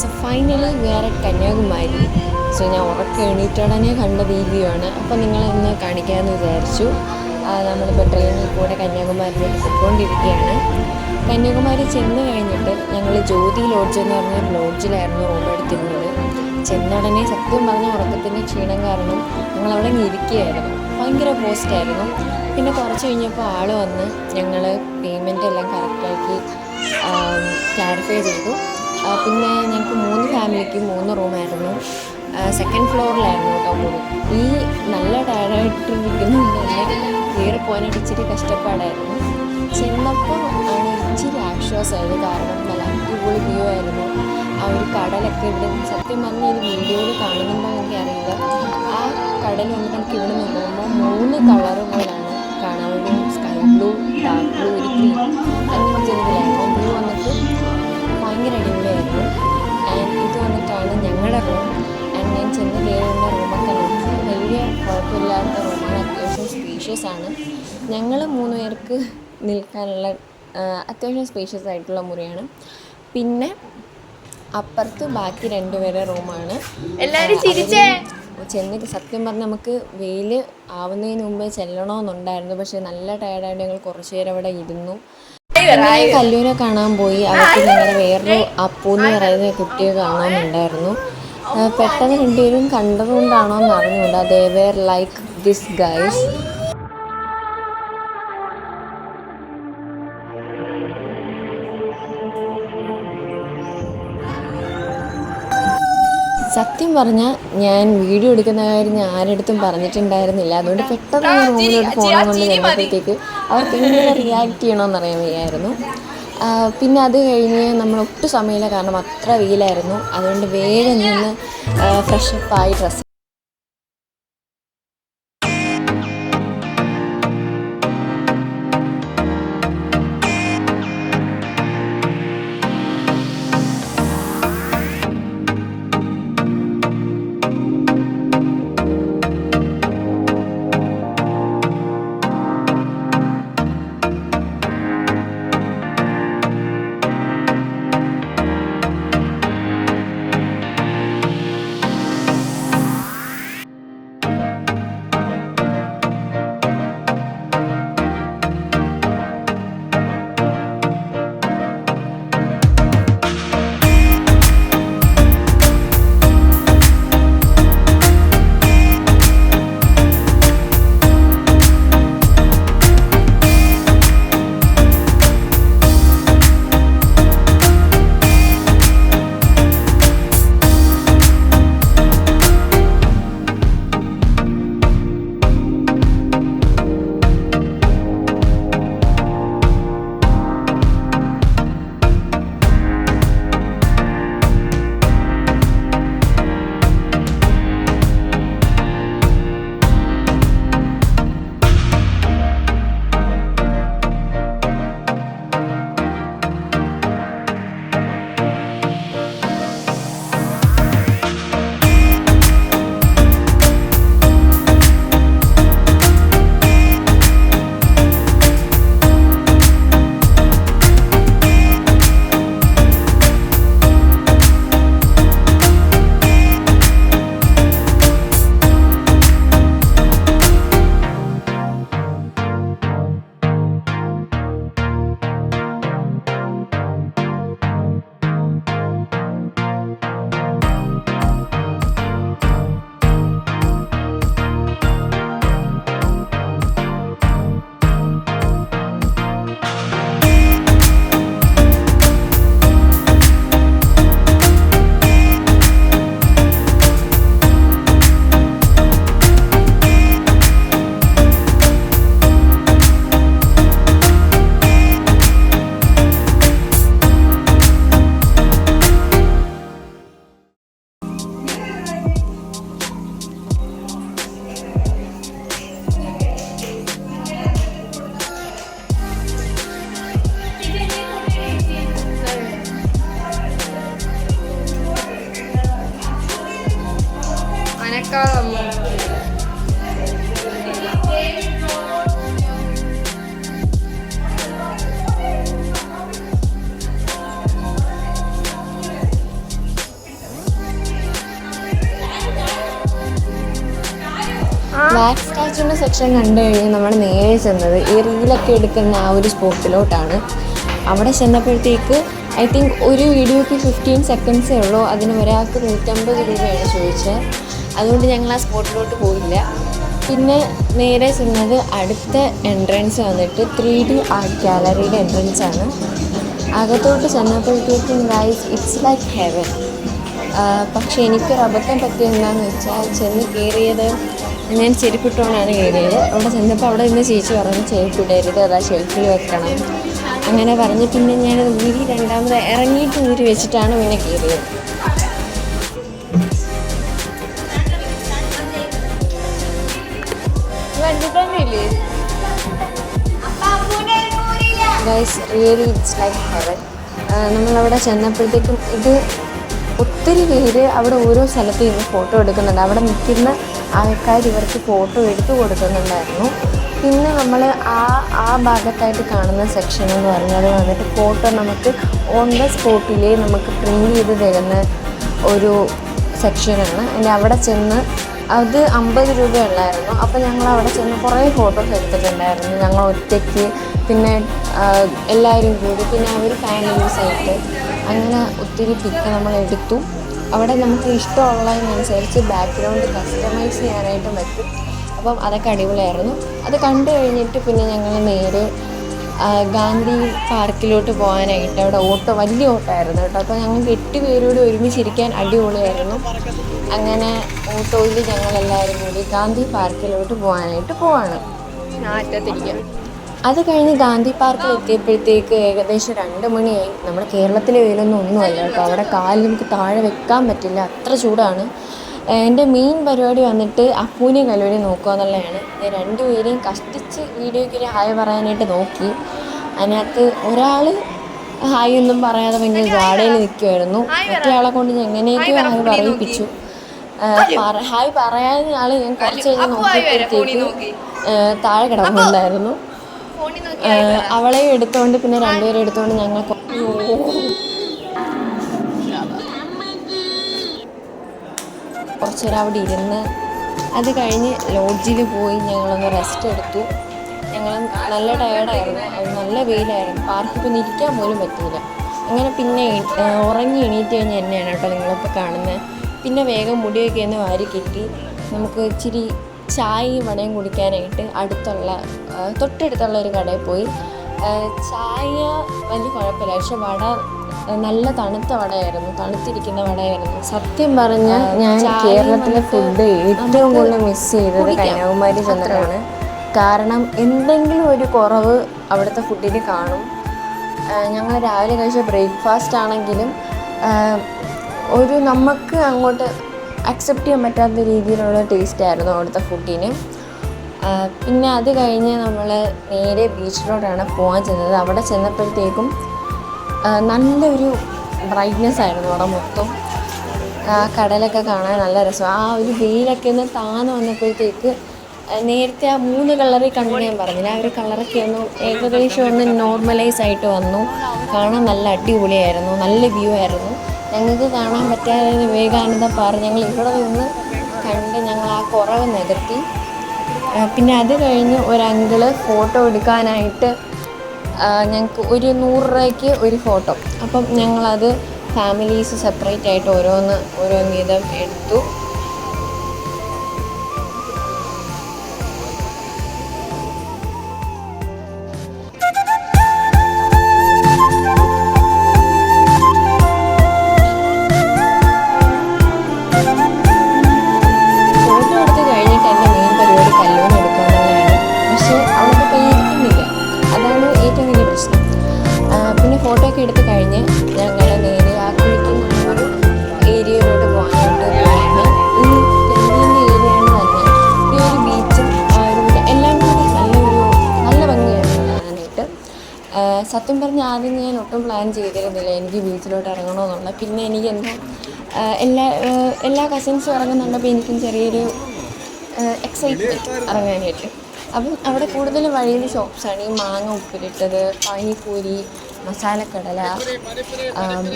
So finally we are at Kanyakumari. So ഞാൻ ഉറക്കം എണീറ്റുടനെ കണ്ട വീഡിയോ ആണ്. അപ്പോൾ നിങ്ങളൊന്ന് കാണിക്കാമെന്ന് വിചാരിച്ചു. നമ്മളിപ്പോൾ ട്രെയിനിൽ കൂടെ കന്യാകുമാരിയിലോട്ട് പോയിക്കൊണ്ടിരിക്കുകയാണ്. കന്യാകുമാരി ചെന്ന് കഴിഞ്ഞിട്ട് ഞങ്ങൾ ജ്യോതി ലോഡ്ജ് എന്ന് പറഞ്ഞ ലോഡ്ജിലായിരുന്നു റൂം എടുത്തിരുന്നത്. ചെന്ന ഉടനെ സത്യം പറഞ്ഞ ഉറക്കത്തിൻ്റെ ക്ഷീണം കാരണം ഞങ്ങളവിടെ ഇരിക്കുകയായിരുന്നു. ഭയങ്കര പോസ്റ്റായിരുന്നു. പിന്നെ കുറച്ച് കഴിഞ്ഞപ്പോൾ ആൾ വന്ന് ഞങ്ങൾ പേയ്മെൻ്റ് എല്ലാം കറക്റ്റാക്കി ക്ലാരിഫൈ ചെയ്തു. പിന്നെ ഞങ്ങൾക്ക് 3 ഫാമിലിക്ക് 3 റൂമായിരുന്നു. സെക്കൻഡ് ഫ്ലോറിലായിരുന്നു കേട്ടോ മുറി. ഈ നല്ല ടയർഡായിട്ടിരിക്കുന്നതുകൊണ്ട് തന്നെ കയറി പോകാനായിട്ട് ഇച്ചിരി കഷ്ടപ്പാടായിരുന്നു. ചെന്നപ്പോൾ ആണ് ഇച്ചിരി ആശ്വാസമായത്. കാരണം നല്ല അടിപൊളി വ്യൂ ആയിരുന്നു. ആ ഒരു കടലൊക്കെ ഇവിടെ സത്യം പറഞ്ഞ ഒരു വീഡിയോയിൽ കാണുന്നുണ്ടോ എനിക്ക് അറിയില്ല. ആ കടൽ വന്നിട്ട് നമുക്ക് ഇവിടെ നിന്ന് നോക്കുമ്പോൾ 3 കളറ് പോലാണ് കാണാൻ. ഒരു സ്കൈ ബ്ലൂ, ഡാർക്ക് ബ്ലൂ, ഒരു ഗ്രീൻ അങ്ങനത്തെ ഇതിലായിരുന്നു. ബ്ലൂ വന്നിട്ട് ഭയങ്കര അടിപൊളിയായിരുന്നു. ആൻഡ് ഇത് വന്നിട്ടാണ് ഞങ്ങളുടെ റൂം. ആൻഡ് ഞാൻ ചെന്ന് കയറുന്ന റൂമൊക്കെ നോക്കി വലിയ കുഴപ്പമില്ലാത്ത റൂമാണ്. അത്യാവശ്യം സ്പേഷ്യസ് ആണ്. ഞങ്ങൾ 3 പേർക്ക് നിൽക്കാനുള്ള അത്യാവശ്യം സ്പേഷ്യസ് ആയിട്ടുള്ള മുറിയാണ്. പിന്നെ അപ്പുറത്ത് ബാക്കി 2 പേരുടെ റൂമാണ്. ചെന്ന് സത്യം പറഞ്ഞാൽ നമുക്ക് വെയിൽ ആവുന്നതിന് മുമ്പേ ചെല്ലണമെന്നുണ്ടായിരുന്നു. പക്ഷേ നല്ല ടയർഡായിട്ട് ഞങ്ങൾ കുറച്ച് നേരം അവിടെ ഇരുന്നു. പിന്നെ കല്ലൂരെ കാണാൻ പോയി. അവർക്ക് ഞങ്ങളുടെ വേറൊരു അപ്പു എന്ന് പറയുന്ന കുട്ടിയെ കാണാനുണ്ടായിരുന്നു. പെട്ടെന്ന് 2 പേരും കണ്ടതുകൊണ്ടാണോ എന്ന് അറിഞ്ഞുകൂടാ. They were like this guys. സത്യം പറഞ്ഞാൽ ഞാൻ വീഡിയോ എടുക്കുന്ന കാര്യം ഞാൻ ആരെടുത്തും പറഞ്ഞിട്ടുണ്ടായിരുന്നില്ല. അതുകൊണ്ട് പെട്ടെന്ന് റൂമിലോട്ട് ഫോൺ കൊണ്ട് ചെന്നപ്പോഴത്തേക്ക് അവർക്ക് എങ്ങനെ റിയാക്ട് ചെയ്യണമെന്നറിയാൻ വയ്യായിരുന്നു. പിന്നെ അത് കഴിഞ്ഞ് നമ്മൾ ഒട്ടും സമയമില്ല, കാരണം അത്ര വെയിലായിരുന്നു. അതുകൊണ്ട് വേഗം നിന്ന് ഫ്രഷപ്പായി ഡ്രസ്സ് ഫോട്ടോസിൻ്റെ സെക്ഷൻ കണ്ടു കഴിഞ്ഞ് നമ്മൾ നേരെ ചെന്നത് ഈ റീലൊക്കെ എടുക്കുന്ന ആ ഒരു സ്പോട്ടിലോട്ടാണ്. അവിടെ ചെന്നപ്പോഴത്തേക്ക് ഐ തിങ്ക് ഒരു വീഡിയോയ്ക്ക് 15 സെക്കൻഡ്സേ ഉള്ളൂ. അതിന് ഒരാൾക്ക് 150 രൂപയാണ് ചോദിച്ചത്. അതുകൊണ്ട് ഞങ്ങൾ ആ സ്പോട്ടിലോട്ട് പോയില്ല. പിന്നെ നേരെ ചെന്നത് അടുത്ത എൻട്രൻസ് വന്നിട്ട് 3D ആർട്ട് ഗാലറിയുടെ എൻട്രൻസ് ആണ്. അകത്തോട്ട് ചെന്നപ്പോഴത്തേക്കും ഗൈസ് ഇറ്റ്സ് ലൈക്ക് ഹെവൻ. പക്ഷേ എനിക്കൊരു അബദ്ധം പറ്റിയത് എന്താണെന്ന് വെച്ചാൽ ചെന്ന് കയറിയത് ഞാൻ ചെരുപ്പിട്ടുകൊണ്ടാണ് കയറിയത്. അവിടെ ചെന്നപ്പോൾ അവിടെ നിന്ന് ചേച്ചി പറഞ്ഞു ചെരുപ്പിടരുത്, അതാ ഷെൽഫിൽ വെക്കണം അങ്ങനെ പറഞ്ഞ് പിന്നെ ഞാനത് ഊരി രണ്ടാമത് ഇറങ്ങിയിട്ട് ഊരി വെച്ചിട്ടാണ് പിന്നെ കയറിയത്. Guys really it's like heaven. നമ്മളവിടെ ചെന്നപ്പോഴത്തേക്കും ഇത് ഒത്തിരി പേര് അവിടെ ഓരോ സ്ഥലത്ത് ഇന്ന് ഫോട്ടോ എടുക്കുന്നുണ്ട്. അവിടെ നിൽക്കുന്ന ആൾക്കാർ ഇവർക്ക് ഫോട്ടോ എടുത്തു കൊടുക്കുന്നുണ്ടായിരുന്നു. പിന്നെ നമ്മൾ ആ ഭാഗത്തായിട്ട് കാണുന്ന സെക്ഷൻ എന്ന് പറഞ്ഞാൽ വന്നിട്ട് ഫോട്ടോ നമുക്ക് ഓൺ ദ സ്പോട്ടിലേ നമുക്ക് പ്രിൻ്റ് ചെയ്ത് തരുന്ന ഒരു സെക്ഷനാണ്. അതിൻ്റെ അവിടെ ചെന്ന് അത് 50 രൂപയുള്ളായിരുന്നു. അപ്പോൾ ഞങ്ങൾ അവിടെ ചെന്ന് കുറേ ഫോട്ടോസ് എടുത്തിട്ടുണ്ടായിരുന്നു. ഞങ്ങൾ ഒറ്റയ്ക്ക്, പിന്നെ എല്ലാവരും കൂടി, പിന്നെ അവർ ഫാമിലീസായിട്ട്, അങ്ങനെ ഒത്തിരി പിക്ക് നമ്മൾ എടുത്തു. അവിടെ നമുക്ക് ഇഷ്ടമുള്ളതിനനുസരിച്ച് ബാക്ക്ഗ്രൗണ്ട് കസ്റ്റമൈസ് ചെയ്യാനായിട്ടും പറ്റും. അപ്പം അതൊക്കെ അടിപൊളിയായിരുന്നു. അത് കണ്ടു കഴിഞ്ഞിട്ട് പിന്നെ ഞങ്ങൾ നേരെ ഗാന്ധി പാർക്കിലോട്ട് പോകാനായിട്ട് അവിടെ ഓട്ടോ, വലിയ ഓട്ടോ ആയിരുന്നു കേട്ടോ. അപ്പോൾ ഞങ്ങൾക്ക് 8 പേരോട് ഒരുമിച്ചിരിക്കാൻ അടിപൊളിയായിരുന്നു. അങ്ങനെ ഓട്ടോയിൽ ഞങ്ങളെല്ലാവരും കൂടി ഗാന്ധി പാർക്കിലോട്ട് പോകാനായിട്ട് പോവാണ്. അറ്റത്തിരിക്കുക. അത് കഴിഞ്ഞ് ഗാന്ധി പാർക്കിൽ എത്തിയപ്പോഴത്തേക്ക് ഏകദേശം 2 മണിയായി. നമ്മുടെ കേരളത്തിലെ വെയിലൊന്നും ഒന്നുമല്ല കേട്ടോ. അവിടെ കാലിൽ നമുക്ക് താഴെ വെക്കാൻ പറ്റില്ല, അത്ര ചൂടാണ്. എൻ്റെ മെയിൻ പരിപാടി വന്നിട്ട് അപ്പൂനെയും കല്ലൂനെയും നോക്കുക എന്നുള്ളതാണ്. ഞാൻ 2 പേരെയും കഷ്ടിച്ച് വീഡിയോയ്ക്ക് ഒരു ഹായ് പറയാനായിട്ട് നോക്കി. അതിനകത്ത് ഒരാൾ ഹായ് ഒന്നും പറയാതെ ഭയങ്കര ജാടയിൽ നിൽക്കുമായിരുന്നു. മറ്റേ കൊണ്ട് ഞാൻ എങ്ങനെയൊക്കെയോ ഹായ് പറയിപ്പിച്ചു. ഹായ് പറയാൻ ആൾ ഞാൻ കുറച്ച് കഴിഞ്ഞ് നോക്കിയപ്പോഴത്തേക്ക് താഴെ കിടക്കുന്നുണ്ടായിരുന്നു. അവളെ എടുത്തോണ്ട് പിന്നെ 2 പേരെ എടുത്തോണ്ട് ഞങ്ങൾ കുറച്ച് നേരം അവിടെ ഇരുന്ന് അത് കഴിഞ്ഞ് ലോഡ്ജിൽ പോയി ഞങ്ങളൊന്ന് റെസ്റ്റ് എടുത്തു. ഞങ്ങൾ നല്ല ടയേർഡായിരുന്നു. അത് നല്ല വെയിലായിരുന്നു. പാർക്കിൽ പിന്നെ ഇരിക്കാൻ പോലും പറ്റില്ല. അങ്ങനെ പിന്നെ ഉറങ്ങി എണീറ്റ് കഴിഞ്ഞ് തന്നെയാണ് കേട്ടോ നിങ്ങളിപ്പോൾ കാണുന്നത്. പിന്നെ വേഗം മുടിയൊക്കെ ഒന്ന് വാരി കെട്ടി നമുക്ക് ഇച്ചിരി ചായയും വടയും കുടിക്കാനായിട്ട് തൊട്ടടുത്തുള്ള ഒരു കടയിൽ പോയി. ചായ വലിയ കുഴപ്പമില്ല, പക്ഷെ വട നല്ല തണുത്ത വടയായിരുന്നു, തണുത്തിരിക്കുന്ന വടയായിരുന്നു. സത്യം പറഞ്ഞാൽ ഞാൻ കേരളത്തിലെ ഫുഡ് ഏറ്റവും കൂടുതൽ മിസ് ചെയ്തത് കന്യാകുമാരി ചെന്നതാണ്. കാരണം എന്തെങ്കിലും ഒരു കുറവ് അവിടുത്തെ ഫുഡിന് കാണും. ഞങ്ങൾ രാവിലെ കഴിച്ച ബ്രേക്ക്ഫാസ്റ്റ് ആണെങ്കിലും ഒരു നമുക്ക് അങ്ങോട്ട് അക്സെപ്റ്റ് ചെയ്യാൻ പറ്റാത്ത രീതിയിലുള്ള ടേസ്റ്റ് ആയിരുന്നു അവിടുത്തെ ഫുഡിന്. പിന്നെ അത് കഴിഞ്ഞ് നമ്മൾ നേരെ ബീച്ചിലോട്ടാണ് പോകാൻ ചെന്നത്. അവിടെ ചെന്നപ്പോഴത്തേക്കും നല്ലൊരു ബ്രൈറ്റ്നെസ് ആയിരുന്നു അവിടെ മൊത്തം. കടലൊക്കെ കാണാൻ നല്ല രസം. ആ ഒരു വെയിലൊക്കെ ഒന്ന് താന്ന് വന്നപ്പോഴത്തേക്ക് നേരത്തെ ആ 3 കളറിൽ കണ്ടു ഞാൻ പറഞ്ഞില്ല, ആ ഒരു കളറൊക്കെ ഒന്ന് ഏകദേശം ഒന്ന് നോർമലൈസ് ആയിട്ട് വന്നു. കാണാൻ നല്ല അടിപൊളിയായിരുന്നു, നല്ല വ്യൂ ആയിരുന്നു. ഞങ്ങൾക്ക് കാണാൻ പറ്റാതെ വിവേകാനന്ദ പാർക്ക് ഞങ്ങൾ ഇവിടെ നിന്ന് കണ്ട് ഞങ്ങൾ ആ കുറവ് നികത്തി. പിന്നെ അത് കഴിഞ്ഞ് ഒരു അങ്കിള് ഫോട്ടോ എടുക്കാനായിട്ട് ഞങ്ങൾക്ക് ഒരു 100 രൂപയ്ക്ക് ഒരു ഫോട്ടോ. അപ്പം ഞങ്ങളത് ഫാമിലീസ് സെപ്പറേറ്റ് ആയിട്ട് ഓരോന്ന് വീതം എടുത്തു. ഫോട്ടോ ഒക്കെ എടുത്ത് കഴിഞ്ഞ് ഞങ്ങൾ നേരെ ആ കുളിക്കുന്ന ഒരു ഏരിയയിലോട്ട് പോകാനായിട്ട് പോയാണ്. ഈ തെങ്ങിൻ്റെ ഏരിയയാണ് തന്നെ. ഈ ഒരു ബീച്ചും എല്ലാം കൂടി നല്ല ഭംഗിയാണ് കാണാനായിട്ട്. സത്യം പറഞ്ഞാൽ ആദ്യം ഞാൻ ഒട്ടും പ്ലാൻ ചെയ്തിരുന്നില്ല എനിക്ക് ബീച്ചിലോട്ട് ഇറങ്ങണമെന്നുള്ള. പിന്നെ എനിക്ക് എന്താ എല്ലാ കസിൻസും ഇറങ്ങുന്നുണ്ടപ്പോൾ എനിക്കും ചെറിയൊരു എക്സൈറ്റ്മെൻറ്റ് ഇറങ്ങാനായിട്ട്. അപ്പം അവിടെ കൂടുതലും വഴിയിൽ ഷോപ്സാണ്. ഈ മാങ്ങ ഉപ്പിലിട്ടത്, പാനിപ്പൂരി, മസാലക്കടല,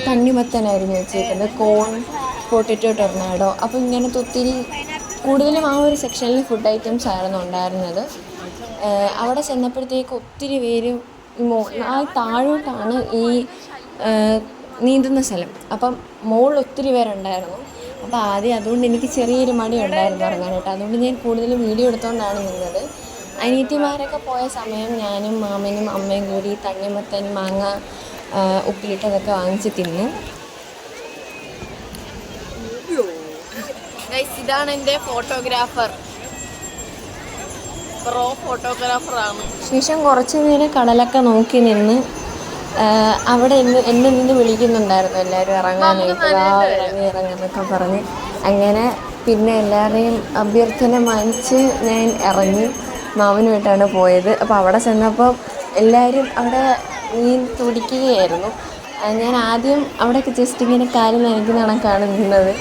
തണ്ണിമത്തനായിരുന്നു വെച്ചേക്കുന്നത്, കോൺ, പൊട്ടറ്റോ ടൊർണാഡോ. അപ്പോൾ ഇങ്ങനത്തെ ഒത്തിരി കൂടുതലും ആ ഒരു സെക്ഷനിൽ ഫുഡ് ഐറ്റംസ് ആയിരുന്നു ഉണ്ടായിരുന്നത്. അവിടെ ചെന്നപ്പോഴത്തേക്ക് ഒത്തിരി പേര് ആ താഴോട്ടാണ് ഈ നീന്തുന്ന സ്ഥലം. അപ്പം മുകളിൽ ഒത്തിരി പേരുണ്ടായിരുന്നു. അപ്പോൾ ആദ്യം അതുകൊണ്ട് എനിക്ക് ചെറിയൊരു മടി ഉണ്ടായിരുന്നു ഇറങ്ങാനായിട്ട്. അതുകൊണ്ട് ഞാൻ കൂടുതലും വീഡിയോ എടുത്തുകൊണ്ടാണ് നിന്നത്. അനിയത്തിമാരൊക്കെ പോയ സമയം ഞാനും മാമനും അമ്മയും കൂടി തണ്ണിമത്തൻ, മാങ്ങ ഉപ്പിലിട്ടതൊക്കെ വാങ്ങിച്ച് തിന്നു. ഇതാണ് എൻ്റെ ഫോട്ടോഗ്രാഫർ, പ്രോ ഫോട്ടോഗ്രാഫറാണ്. ശേഷം കുറച്ച് നേരം കടലൊക്കെ നോക്കി നിന്ന് അവിടെ എന്നെ നിന്ന് വിളിക്കുന്നുണ്ടായിരുന്നു എല്ലാവരും ഇറങ്ങാനായിട്ട്, ഇറങ്ങാനൊക്കെ പറഞ്ഞ്. അങ്ങനെ പിന്നെ എല്ലാവരെയും അഭ്യർത്ഥന മാനിച്ച് ഞാൻ ഇറങ്ങി മാമനുമായിട്ടാണ് പോയത്. അപ്പോൾ അവിടെ ചെന്നപ്പോൾ എല്ലാവരും അവിടെ മീൻ തുടിക്കുകയായിരുന്നു. ഞാൻ ആദ്യം അവിടെയൊക്കെ ജസ്റ്റ് ഇങ്ങനെ കാല് നനയ്ക്കുന്ന കണക്കാണ് നിന്നത്.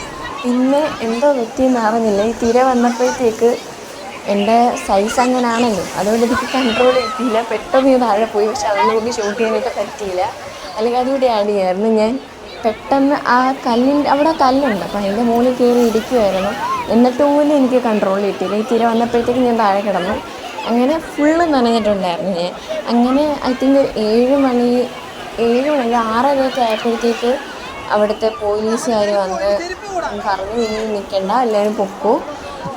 പിന്നെ എന്തോ പറ്റിയെന്ന് അറിഞ്ഞില്ല, ഈ തിര വന്നപ്പോഴത്തേക്ക് എൻ്റെ സൈസ് അങ്ങനെയാണല്ലോ, അതുകൊണ്ട് എനിക്ക് കൺട്രോൾ കിട്ടിയില്ല. പെട്ടെന്ന് താഴെ പോയി. പക്ഷെ അതൊന്നും എനിക്ക് ഷൂട്ട് ചെയ്യാനായിട്ട് പറ്റിയില്ല, അല്ലെങ്കിൽ അതുകൂടി ആഡ് ചെയ്യായിരുന്നു. ഞാൻ പെട്ടെന്ന് ആ അവിടെ കല്ലുണ്ട്, അപ്പം അതിൻ്റെ മുകളിൽ കയറി ഇടിക്കുമായിരുന്നു. എന്നിട്ട് പോലും എനിക്ക് കൺട്രോൾ കിട്ടിയില്ല. ഈ തിര വന്നപ്പോഴത്തേക്ക് ഞാൻ താഴെ കിടന്നു. അങ്ങനെ ഫുള്ള് നനഞ്ഞിട്ടുണ്ടായിരുന്നു ഞാൻ. അങ്ങനെ ഐ തിങ്ക് 7 മണി 6:30 ആയപ്പോഴത്തേക്ക് അവിടുത്തെ പോലീസുകാർ വന്ന് പറഞ്ഞു, ഇനി നിൽക്കണ്ട, എല്ലാവരും പൊക്കോ.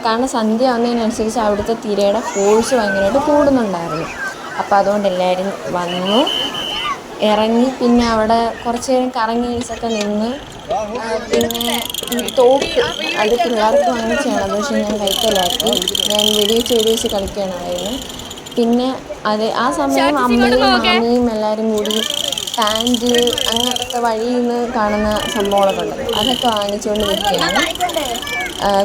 കാരണം സന്ധ്യ ആവുന്നതിനനുസരിച്ച് അവിടുത്തെ തിരയുടെ ഫോഴ്സ് ഭയങ്കരമായിട്ട് കൂടുന്നുണ്ടായിരുന്നു. അപ്പോൾ അതുകൊണ്ട് എല്ലാവരും വന്നു, ഇറങ്ങി. പിന്നെ അവിടെ കുറച്ച് നേരം കറങ്ങീസൊക്കെ നിന്ന്. പിന്നെ തോക്ക് അത് പിള്ളേർക്ക് വാങ്ങിച്ചാണ്, അത് പക്ഷേ ഞാൻ കൈക്കലാക്കി. ഞാൻ വെടിവെച്ച് കളിക്കാനായിരുന്നു. പിന്നെ ആ സമയം അമ്മയും മാമിയും എല്ലാവരും കൂടി പാൻറ്റ് അങ്ങനത്തെ വഴിയിൽ നിന്ന് കാണുന്ന സംഭവങ്ങളൊക്കെ ഉണ്ടല്ലോ, അതൊക്കെ വാങ്ങിച്ചുകൊണ്ട് നിൽക്കുകയാണ്.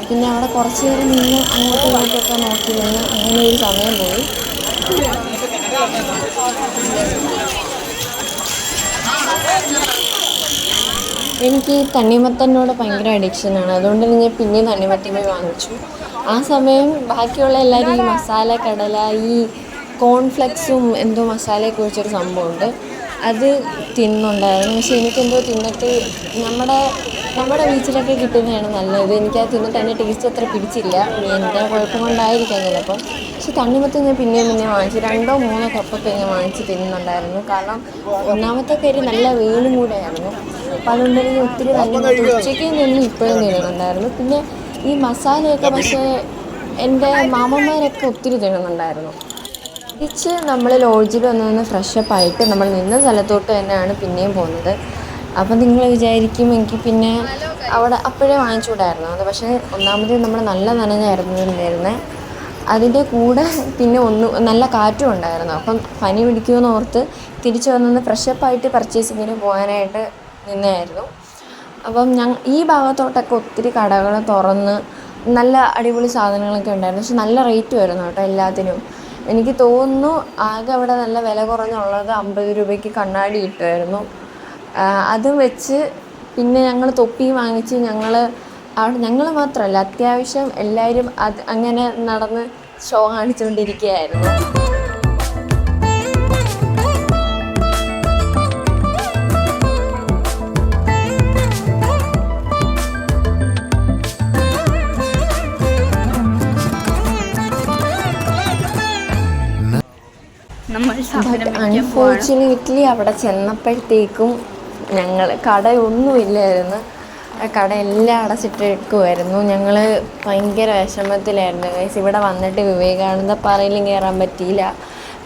പിന്നെ അവിടെ കുറച്ച് നേരം നിന്ന് അങ്ങോട്ടും ഇങ്ങോട്ടുമൊക്കെ നോക്കി നിന്ന് അങ്ങനെ ഒരു സമയം പോയി. എനിക്ക് തണ്ണിമത്തനോട് ഭയങ്കര അഡിക്ഷനാണ്, അതുകൊണ്ട് തന്നെ ഞാൻ പിന്നെയും തണ്ണിമത്തൻ പോയി വാങ്ങിച്ചു. ആ സമയം ബാക്കിയുള്ള എല്ലാവരും ഈ മസാല കടല, ഈ കോൺഫ്ലെക്സും എന്തോ മസാലയൊക്കെ ഒഴിച്ചൊരു സംഭവമുണ്ട്, അത് തിന്നുന്നുണ്ടായിരുന്നു. പക്ഷേ എനിക്കെന്തോ തിന്നിട്ട് നമ്മുടെ ബീച്ചിലൊക്കെ കിട്ടുന്നതാണ് നല്ലത്. എനിക്കത് തിന്നിട്ട് അതിൻ്റെ ടേസ്റ്റ് അത്ര പിടിച്ചില്ല. എൻ്റെ കുഴപ്പം കൊണ്ടായിരിക്കാം ചിലപ്പം. പക്ഷെ തണ്ണിമത്തൻ ഞാൻ പിന്നെയും വാങ്ങിച്ചു. 2-3 കപ്പൊക്കെ ഞാൻ വാങ്ങിച്ച് തിന്നുന്നുണ്ടായിരുന്നു. കാരണം ഒന്നാമത്തെ കാര്യം നല്ല വെയിലും കൂടെ ആയിരുന്നു. അപ്പോൾ അതുകൊണ്ട് എനിക്ക് ഒത്തിരി തണ്ണിമത്തൻ ഉച്ചയ്ക്ക് നിന്ന് ഇപ്പോഴും തിന്നുന്നുണ്ടായിരുന്നു. പിന്നെ ഈ മസാലയൊക്കെ പക്ഷേ എൻ്റെ മാമന്മാരൊക്കെ ഒത്തിരി തിന്നുന്നുണ്ടായിരുന്നു. തിരിച്ച് നമ്മൾ ലോഡ്ജിൽ വന്ന് ഫ്രഷപ്പായിട്ട് നമ്മൾ നിന്ന സ്ഥലത്തോട്ട് തന്നെയാണ് പിന്നെയും പോകുന്നത്. അപ്പം നിങ്ങൾ വിചാരിക്കും എനിക്ക് പിന്നെ അവിടെ അപ്പോഴേ വാങ്ങിച്ചുകൂടായിരുന്നു അത്. പക്ഷേ ഒന്നാമത് നമ്മൾ നല്ല നനഞ്ഞായിരുന്നു ഇരുന്നിരുന്നത്. അതിൻ്റെ കൂടെ പിന്നെ നല്ല കാറ്റും ഉണ്ടായിരുന്നു. അപ്പം പനി പിടിക്കുമെന്ന് ഓർത്ത് തിരിച്ച് വന്ന് ഫ്രഷപ്പായിട്ട് പർച്ചേസിങ്ങിന് പോകാനായിട്ട് നിന്നായിരുന്നു. അപ്പം ഈ ഭാഗത്തോട്ടൊക്കെ ഒത്തിരി കടകൾ തുറന്ന് നല്ല അടിപൊളി സാധനങ്ങളൊക്കെ ഉണ്ടായിരുന്നു. പക്ഷെ നല്ല റേറ്റ് വരുന്നു കേട്ടോ എല്ലാത്തിനും. എനിക്ക് തോന്നുന്നു ആകെ അവിടെ നല്ല വില കുറഞ്ഞുള്ളത് 50 രൂപയ്ക്ക് കണ്ണാടി കിട്ടുമായിരുന്നു. അതും വെച്ച് പിന്നെ ഞങ്ങൾ തൊപ്പി വാങ്ങിച്ച് ഞങ്ങൾ മാത്രമല്ല അത്യാവശ്യം എല്ലാവരും അങ്ങനെ നടന്ന് ഷോ കാണിച്ചുകൊണ്ടിരിക്കുകയായിരുന്നു. അൺഫോർച്യുനേറ്റ്ലി അവിടെ ചെന്നപ്പോഴത്തേക്കും കടയൊന്നുമില്ലായിരുന്നു. കട എല്ലാം അടച്ചിട്ടേക്കുമായിരുന്നു. ഞങ്ങൾ ഭയങ്കര വിഷമത്തിലായിരുന്നു ഗൈസ്. ഇവിടെ വന്നിട്ട് വിവേകാനന്ദ പാറയിലും കയറാൻ പറ്റിയില്ല,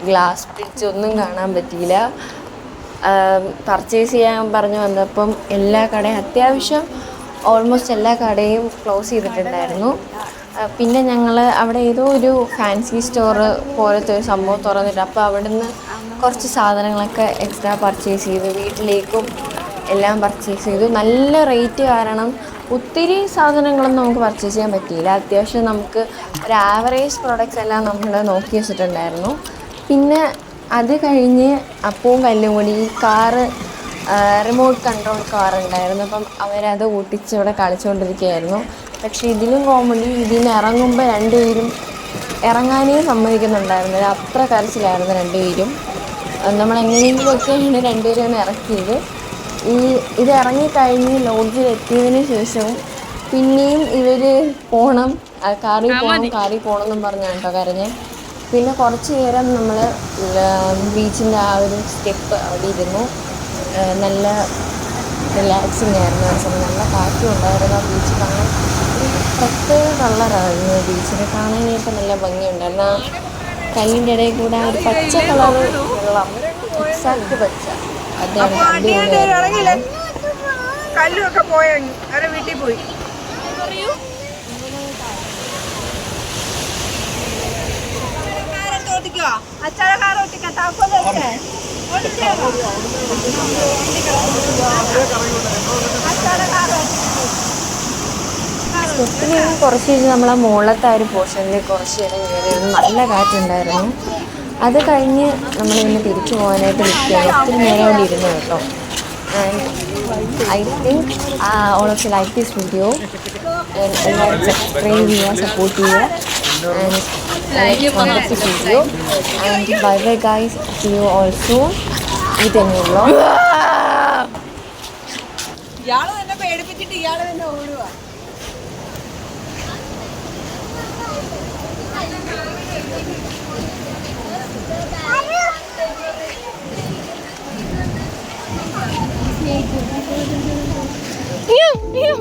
ഗ്ലാസ് ബ്രിഡ്ജ് ഒന്നും കാണാൻ പറ്റിയില്ല. പർച്ചേസ് ചെയ്യാൻ പറഞ്ഞു വന്നപ്പം എല്ലാ കടയും അത്യാവശ്യം ഓൾമോസ്റ്റ് എല്ലാ കടയും ക്ലോസ് ചെയ്തിട്ടുണ്ടായിരുന്നു. പിന്നെ ഞങ്ങൾ അവിടെ ഏതോ ഒരു ഫാൻസി സ്റ്റോറ് പോലത്തെ ഒരു സംഭവം തുറന്നിട്ട് അപ്പോൾ അവിടെ നിന്ന് കുറച്ച് സാധനങ്ങളൊക്കെ എക്സ്ട്രാ പർച്ചേസ് ചെയ്തു. വീട്ടിലേക്കും എല്ലാം പർച്ചേസ് ചെയ്തു. നല്ല റേറ്റ് കാരണം ഒത്തിരി സാധനങ്ങളൊന്നും നമുക്ക് പർച്ചേസ് ചെയ്യാൻ പറ്റിയില്ല. അത്യാവശ്യം നമുക്ക് ഒരു ആവറേജ് പ്രോഡക്റ്റ്സ് എല്ലാം നമ്മൾ നോക്കി വെച്ചിട്ടുണ്ടായിരുന്നു. പിന്നെ അത് കഴിഞ്ഞ് അപ്പവും കല്ലും കൂടി ഈ കാറ് റിമോട്ട് കൺട്രോൾ കാർ ഉണ്ടായിരുന്നു. അപ്പം അവരത് ഓട്ടിച്ച് ഇവിടെ കളിച്ചുകൊണ്ടിരിക്കുകയായിരുന്നു. പക്ഷേ ഇതിലും കോമഡി, ഇതിന് ഇറങ്ങുമ്പോൾ രണ്ടുപേരും ഇറങ്ങാനേ സമ്മതിക്കുന്നുണ്ടായിരുന്നില്ല. അത്ര കരച്ചിലായിരുന്നു രണ്ടുപേരും. നമ്മളെങ്ങനെയെങ്കിലുമൊക്കെയാണ് രണ്ടുപേരും ഒന്ന് ഇറക്കിയത്. ഇത് ഇറങ്ങിക്കഴിഞ്ഞ് ലോഡ്ജിൽ എത്തിയതിന് ശേഷവും പിന്നെയും ഇവർ പോകണം, കാറിൽ പോകണമെന്നും പറഞ്ഞാണ് കേട്ടോ കരഞ്ഞ്. പിന്നെ കുറച്ച് നേരം നമ്മൾ ബീച്ചിൻ്റെ ആ ഒരു സ്റ്റെപ്പ് അവിടെ ഇരുന്നു. നല്ല റിലാക്സിങ് ആയിരുന്നു ആ സമയം. നല്ല കാറ്റും ഉണ്ടായിരുന്നു. ബീച്ച് കാണാൻ ഒരു പ്രത്യേക കളറായിരുന്നു. ബീച്ചിനെ കാണാനായിട്ട് നല്ല ഭംഗിയുണ്ടായിരുന്നു. ആ കല്ലിൻ്റെ ഇടയിൽ കൂടെ ആ ഒരു പച്ച കളറ് വെള്ളം, എക്സാക്ട് പച്ച, അതാണ് അടിപൊളിയായിരുന്നു. കല്ലൊക്കെ പോയ അവരെ വീട്ടിൽ പോയി. സ്റ്റെപ്പിന് കുറച്ച് കഴിഞ്ഞ് നമ്മൾ ആ മുകളിലത്തെ ആ ഒരു പോർഷനിൽ കുറച്ച് നേരം കയറിയിരുന്നു. നല്ല കാറ്റുണ്ടായിരുന്നു. അത് കഴിഞ്ഞ് നമ്മൾ പിന്നെ തിരിച്ചു പോകാനായിട്ട് നിൽക്കുകയാണ്. ഒത്തിരി നേരം കൊണ്ട് ഇരുന്നു കേട്ടോ. And I think all of you like this video and എല്ലാവരും സബ്സ്ക്രൈബ് ചെയ്യുക, സപ്പോർട്ട് ചെയ്യുക. And wonderful video and bye bye guys, see you all soon with a new vlog. ഇയാള് തന്നെ പേടിപ്പിച്ചിട്ട് ഇയാള് തന്നെ ഓടുക. Meow, meow.